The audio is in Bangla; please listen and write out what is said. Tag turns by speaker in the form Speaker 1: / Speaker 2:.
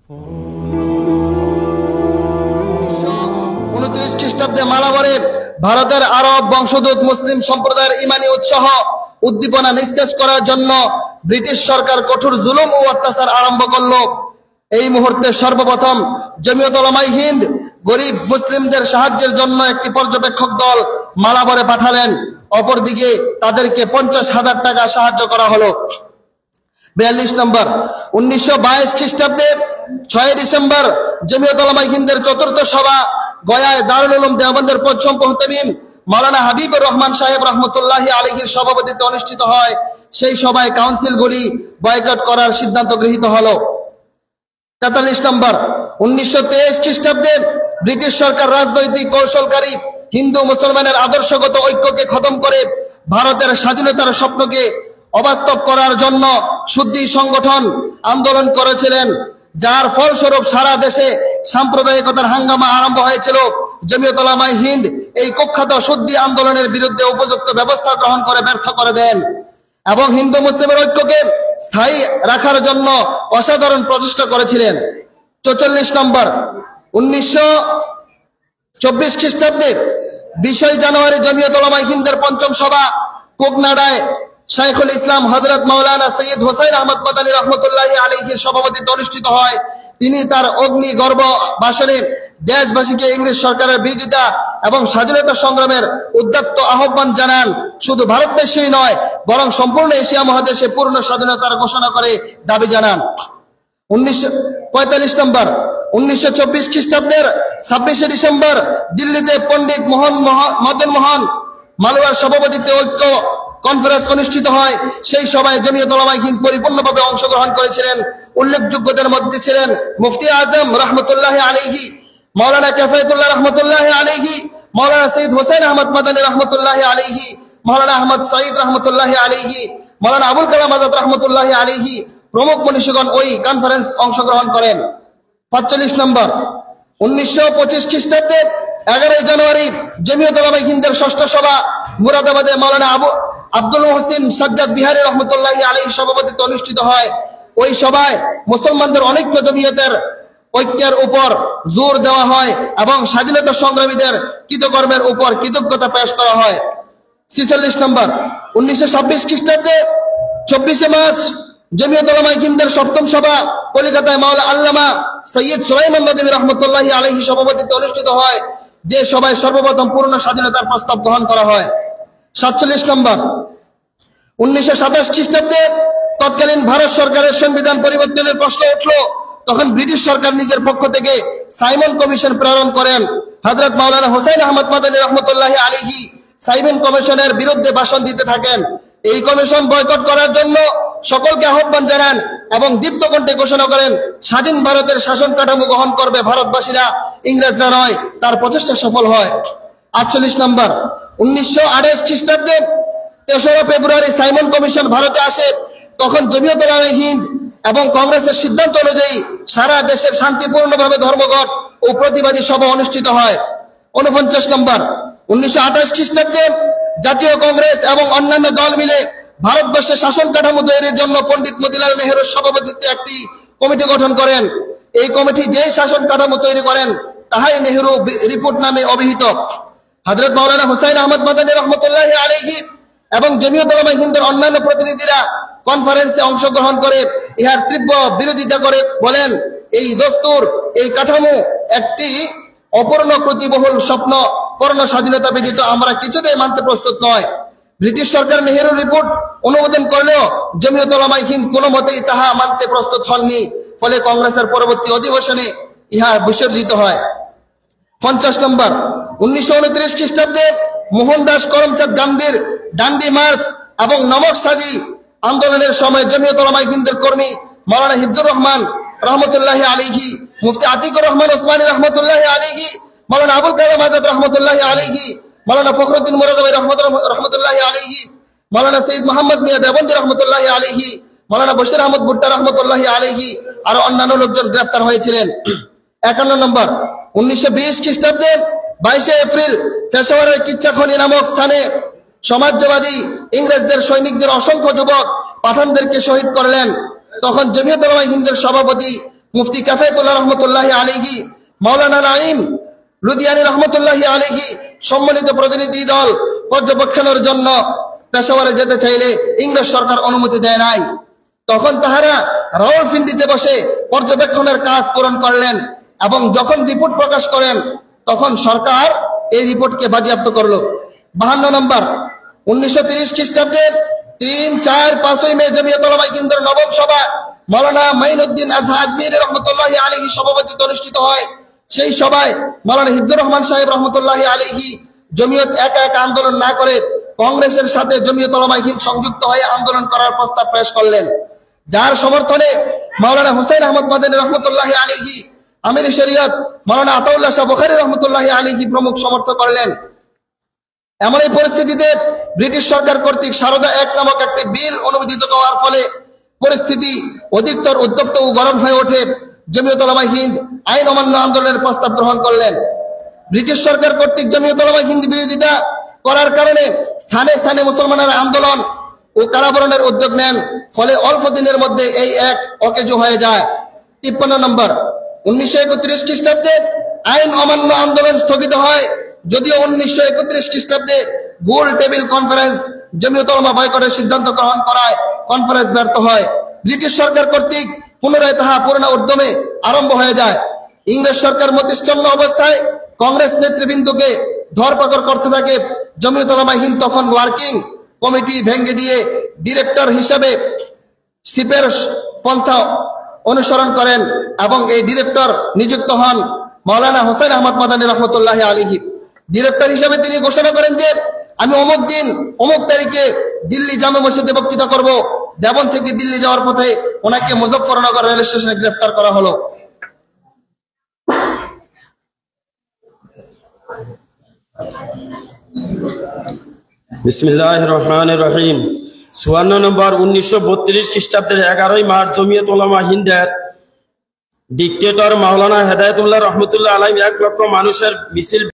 Speaker 1: 1929 খ্রিস্টাব্দে মালাবারে ভারতের আরব বংশোদ্ভূত মুসলিম সম্প্রদায়ের ইমানি উৎসাহ উদ্দীপনা নিস্তেজ করার জন্য ব্রিটিশ সরকার কঠোর জুলুম ও অত্যাচার আরম্ভ করলো। এই মুহূর্তে সর্বপ্রথম জমিয়ত উলামায়ে হিন্দ গরিব মুসলিমদের সাহায্যের জন্য একটি পর্যবেক্ষক দল মালাবারে পাঠালেন। অপরদিকে তাদেরকে 50,000 টাকা সাহায্য করা হলো। 42 নম্বর 1922 খ্রিস্টাব্দে 6 ডিসেম্বর জমিয়ত উলামায়ে হিন্দের চতুর্থ সভা গয়ায় দারুল উলুম দেওবন্দের প্রথম মুহতামিম মাওলানা হাবিবুর রহমান সাহেব রহমতুল্লাহি আলাইহির সভাপতিত্বে অনুষ্ঠিত হয়। সেই সভায় কাউন্সিলগুলি বয়কট করার সিদ্ধান্ত গৃহীত হলো। 43 নম্বর 1923 খ্রিস্টাব্দে ব্রিটিশ সরকার রাজনৈতিক কৌশলকারী হিন্দু মুসলমানের আদর্শগত ঐক্যকে খতম করে ভারতের স্বাধীনতার স্বপ্নকে অবাস্তব করার জন্য শুদ্ধি সংগঠন আন্দোলন করেছিলেন, যার ফলস্বরূপ সারা দেশে সাম্প্রদায়িকতার হাঙ্গামা আরম্ভ হয়েছিল। জমিয়ত উলামায়ে হিন্দ এই কুখ্যাত শুদ্ধি আন্দোলনের বিরুদ্ধে উপযুক্ত ব্যবস্থা গ্রহণ করে ব্যর্থ করে দেন এবং হিন্দু মুসলিমের ঐক্যকে স্থায়ী রাখার জন্য অসাধারণ প্রচেষ্টা করেছিলেন। 44 নম্বর 1924 খ্রিস্টাব্দে 20 জানুয়ারি জমিয়ত উলামায়ে হিন্দের পঞ্চম সভা কোকনাডায় শাইখুল ইসলাম হযরত মাওলানা সৈয়দ হোসেন আহমদ মাদানী রহমতুল্লাহি আলাইহির সভাপতিত্বে অনুষ্ঠিত হয়। তিনি তার অগ্নি গর্ভ ভাষণে দেশবাসীকে ইংরেজ সরকারের বিরোধিতা এবং স্বাধীনতা সংগ্রামের উদ্যত আহ্বান জানান। শুধু ভারতবর্ষেই নয়, বরং সম্পূর্ণ এশিয়া মহাদেশে পূর্ণ স্বাধীনতার ঘোষণা করে দাবি জানান। 45 নম্বর 1924 খ্রিস্টাব্দের 26 ডিসেম্বর দিল্লিতে পণ্ডিত মদন মোহন মালওয়ার সভাপতিত্বে ঐক্য কনফারেন্স অনুষ্ঠিত হয়। সেই সভায় জমিয়ত উলামায়ে হিন্দ পরিপূর্ণভাবে অংশগ্রহণ করেছিলেন। উল্লেখযোগ্যদের মধ্যে ছিলেন মুফতি আজম রহমতুল্লাহি আলাইহি, মাওলানা কাফায়েতুল্লাহ রহমতুল্লাহি আলাইহি, মাওলানা সৈয়দ হোসেন আহমদ মাদানী রহমতুল্লাহি আলাইহি, মাওলানা আহমদ সঈদ রহমতুল্লাহি আলাইহি, মাওলানা আবুল কালাম আজাদ রহমতুল্লাহি আলাইহি প্রমুখ মনীষীগণ ওই কনফারেন্স অংশগ্রহণ করেন। 45 নম্বর 1925 খ্রিস্টাব্দে 11 জানুয়ারি জমিয়ত উলামায়ে হিন্দের ষষ্ঠ সভা মুরাদাবাদে মাওলানা আব্দুল মুহসিন সাজ্জাদ বিহারী রহমতুল্লাহি আলাইহির সভাপতিত্বে অনুষ্ঠিত হয়। ওই সভায় মুসলমানদের অনৈক্য জমিয়তের ঐক্যের উপর জোর দেওয়া হয় এবং স্বাধীনতা সংগ্রামীদের কৃতকর্মের উপর কৃতজ্ঞতা পেশ করা হয়। 46 নম্বর 1926 খ্রিস্টাব্দে 24 মার্চ জমিয়ত উলামায়ে হিন্দের সপ্তম সভা কলকাতায় মাওলানা আল্লামা সৈয়দ সুলাইমান নদভী রহমতুল্লাহি আলাইহি সভাপতিত্বে অনুষ্ঠিত হয়। যে সভায় সর্বপ্রথম পূর্ণ স্বাধীনতার প্রস্তাব গ্রহণ করা হয়। 47 নম্বর 1927 খ্রিস্টাব্দে তৎকালীন ভারত সরকারের সংবিধান পরিবর্তনের প্রশ্ন উঠল। তখন ব্রিটিশ সরকার নিজের পক্ষ থেকে সাইমন কমিশন প্রেরণ করেন। হযরত মাওলানা হোসেন আহমদ মাদানী রহমতুল্লাহি আলাইহি সাইমন কমিশনের বিরুদ্ধে ভাষণ দিতে থাকেন। এই কমিশন বয়কট করার জন্য সকলকে আহ্বান জানান এবং দীপ্ত কণ্ঠে ঘোষণা করেন স্বাধীন ভারতের শাসন কাঠামো গ্রহণ করবে ভারতবাসীরা, ইংরেজরা নয়। তার প্রচেষ্টা সফল হয়। 48 নম্বর 1928 খ্রিস্টাব্দে 3রা ফেব্রুয়ারি সাইমন কমিশন ভারতে আসে। তখন জমিয়ত উলামায়ে হিন্দ এবং কংগ্রেসের সিদ্ধান্ত অনুযায়ী সারা দেশের শান্তিপূর্ণভাবে ধর্মঘট ও প্রতিবাদী সভা অনুষ্ঠিত হয়। 49 নম্বর 1928 খ্রিস্টাব্দে জাতীয় কংগ্রেস এবং অন্যান্য দল মিলে ভারতবর্ষের শাসন কাঠামো তৈরির জন্য পণ্ডিত মতিলাল নেহেরুর সভাপতিত্বে একটি কমিটি গঠন করেন। এই কমিটি যে শাসন কাঠামো তৈরি করেন তাহাই নেহেরু রিপোর্ট নামে অভিহিত। হযরত মাওলানা হোসেন আহমদ মাদানী রহমতুল্লাহি আলাইহি এবং জমিয়ত উলামায়ে হিন্দের অন্যান্য প্রতিনিধিরা কনফারেন্সে অংশগ্রহণ করে ইহার তীব্র বিরোধিতা করে বলেন, এই দস্তুর, এই কাঠামো একটি অপূর্ণ প্রতিবহুল স্বপ্ন, পূর্ণ স্বাধীনতা ব্যতীত আমরা কিছুতেই মানতে প্রস্তুত নয়। ব্রিটিশ সরকার নেহেরুর রিপোর্ট অনুমোদন করলেও জমিয়ত উলামায়ে হিন্দ কোনো মতেই তাহা মানতে প্রস্তুত হননি। ফলে কংগ্রেসের পরবর্তী অধিবেশনে ইহা বিসর্জিত হয়। 50 নম্বর 1929 খ্রিস্টাব্দে মোহনদাস করমচাঁদ গান্ধীর ডান্ডি মার্চ এবং নমক সাজি আন্দোলনের সময় জমিয়ত উলামায়ে হিন্দের কর্মী মাওলানা হিফজুর রহমান রহমতুল্লাহি আলাইহি, মুফতি আতিকুর রহমান ওসমানী রহমতুল্লাহি আলাইহি, মাওলানা আবুল কালাম আজাদ রহমতুল্লাহি আলাইহি, মাওলানা ফখরুদ্দিন মুরাদাবাই রহমতুল্লাহি আলাইহি, মাওলানা সৈয়দ মোহাম্মদ মিয়া দেওবন্দি রহমতুল্লাহি আলাইহি, মাওলানা বশির আহমদ ভুট্টা রহমতুল্লাহি আলাইহি আর অন্যান্য লোকজন গ্রেফতার হয়েছিলেন। 51 নম্বর 1920 খ্রিস্টাব্দে 22 এপ্রিল পেশাওয়ারের কিচ্ছাখনি নামক স্থানে সমাজবাদী ইংরেজদের সৈনিকদের অসংখ্য যুবক পাঠানদেরকে শহীদ করলেন। তখন জমিয়ত উলামায়ে হিন্দের সভাপতি মুফতি কাফায়েতুল্লাহ রহমতুল্লাহি আলাইহি, মাওলানা নাঈম লুধিয়ানি রহমতুল্লাহি আলাইহি সম্মিলিত প্রতিনিধি দল পর্যবেক্ষণের জন্য পেশাওয়ারে যেতে চাইলে ইংরেজ সরকার অনুমতি দেয় নাই। তখন তাহারা রাওয়ালপিন্ডিতে বসে পর্যবেক্ষণের কাজ পূরণ করলেন এবং যখন রিপোর্ট প্রকাশ করেন তখন সরকার এই রিপোর্টকে বাজেয়াপ্ত করলো। 52 নম্বর 1930 খ্রিস্টাব্দে 3, 4, 5 মে জমিয়ত উলামায়ে হিন্দের নবম সভা মাওলানা মাইনুদ্দিন আজমিরি রহমতুল্লাহি আলাইহি সভাপতিত্বে অনুষ্ঠিত হয়। সেই সভায় মাওলানা হিফজুর রহমান সাহেব রহমতুল্লাহি আলাইহি জমিয়ত একা একা আন্দোলন না করে কংগ্রেসের সাথে জমিয়ত উলামায়ে হিন্দ সংযুক্ত হয়ে আন্দোলন করার প্রস্তাব পেশ করলেন, যার সমর্থনে মাওলানা হুসাইন আহমদ মাদানী রহমতুল্লাহি আলাইহি, আমির শরীয়ত মাওলানা আতাউল্লাহ শাহ বুখারী রহমতুল্লাহি আলাইহি প্রমুখ সমর্থন করলেন। এমন এই পরিস্থিতিতে ব্রিটিশ সরকার কর্তৃক সারদা 1 নামক একটি বিল অনুমোদিত হওয়ার ফলে পরিস্থিতি অধিকতর উত্তপ্ত ও গরম হয়ে ওঠে। জমিয়ত উলামায়ে হিন্দ আইন অমান্য আন্দোলনের প্রস্তাব গ্রহণ করলেন। ব্রিটিশ সরকার কর্তৃক জমিয়ত উলামায়ে হিন্দ বিরোধিতা করার কারণে স্থানে স্থানে মুসলমানেরা আন্দোলন ও কারাবরণের উদ্যোগ নেন, ফলে অল্প দিনের মধ্যে এই এক অকেজো হয়ে যায়। 53 নম্বর 1931 খ্রিস্টাব্দে আইন অমান্য আন্দোলন স্থগিত হয়, যদিও 1931 খ্রিস্টাব্দে গোল টেবিল কনফারেন্স জমিয়ত উলামা বয়কটের সিদ্ধান্ত গ্রহণ করায় কনফারেন্স ব্যর্থ হয়। ব্রিটিশ সরকার কর্তৃক পুনরায় তাহা পূর্ণ উদ্যমে আরম্ভ হয়ে যায়। ইংরেজ সরকার মতিচ্ছন্ন অবস্থায় কংগ্রেস নেতৃবৃন্দকে ধরপাকড় করতে থাকে। জমিয়ত উলামায়ে হিন্দ তখন ওয়ার্কিং কমিটি ভেঙে দিয়ে ডিরেক্টর হিসেবে সিপের পন্থা অনুসরণ করেন এবং এই ডিরেক্টর নিযুক্ত হন মাওলানা হুসাইন আহমদ মাদানী রহমতুল্লাহি আলাইহি। ডিরেক্টর হিসেবে তিনি ঘোষণা করেন যে আমি অমুক দিন অমুক তারিখে দিল্লি জামে মসজিদে বক্তৃতা করব। দেবন থেকে দিল্লি যাওয়ার পথে ওনাকে মুজফফরনগর রেল স্টেশনে গ্রেফতার করা হলো।
Speaker 2: বিসমিল্লাহির রহমানির রহিম। 54 নম্বর 1932 খ্রিস্টাব্দের 11 মার্চ জমিয়ত উলামায়ে হিন্দের ডিক্টেটর মাওলানা হেদায়েতুল্লাহ রহমতুল্লাহ আলাইহি 1 লক্ষ মানুষের মিছিল